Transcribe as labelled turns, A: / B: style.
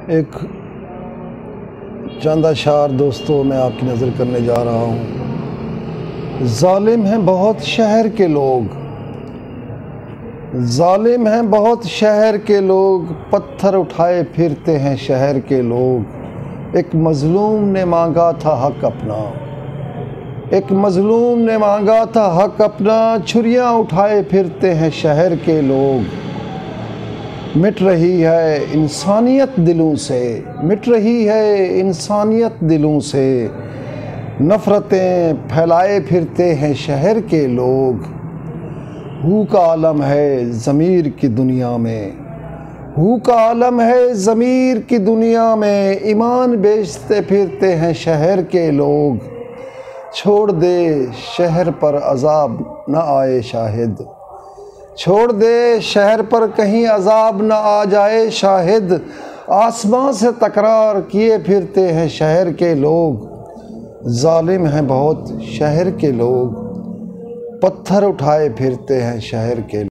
A: ایک چند اشعار دوستوں میں آپ کی نظر کرنے جا رہا ہوں۔ ظالم ہیں بہت شہر کے لوگ، ظالم ہیں بہت شہر کے لوگ، پتھر اٹھائے پھرتے ہیں شہر کے لوگ۔ ایک مظلوم نے مانگا تھا حق اپنا، ایک مظلوم نے مانگا تھا حق اپنا، چھریاں اٹھائے پھرتے ہیں شہر کے لوگ۔ مٹ رہی ہے انسانیت دلوں سے، مٹ رہی ہے انسانیت دلوں سے، نفرتیں پھیلائے پھرتے ہیں شہر کے لوگ۔ ہو کا عالم ہے ضمیر کی دنیا میں، ہو کا عالم ہے ضمیر کی دنیا میں، ایمان بیچتے پھرتے ہیں شہر کے لوگ۔ چھوڑ دے شہر پر عذاب نہ آئے شاہد، چھوڑ دے شہر پر کہیں عذاب نہ آ جائے شاہد، آسمان سے تکرار کیے پھرتے ہیں شہر کے لوگ۔ ظالم ہیں بہت شہر کے لوگ، پتھر اٹھائے پھرتے ہیں شہر کے لوگ۔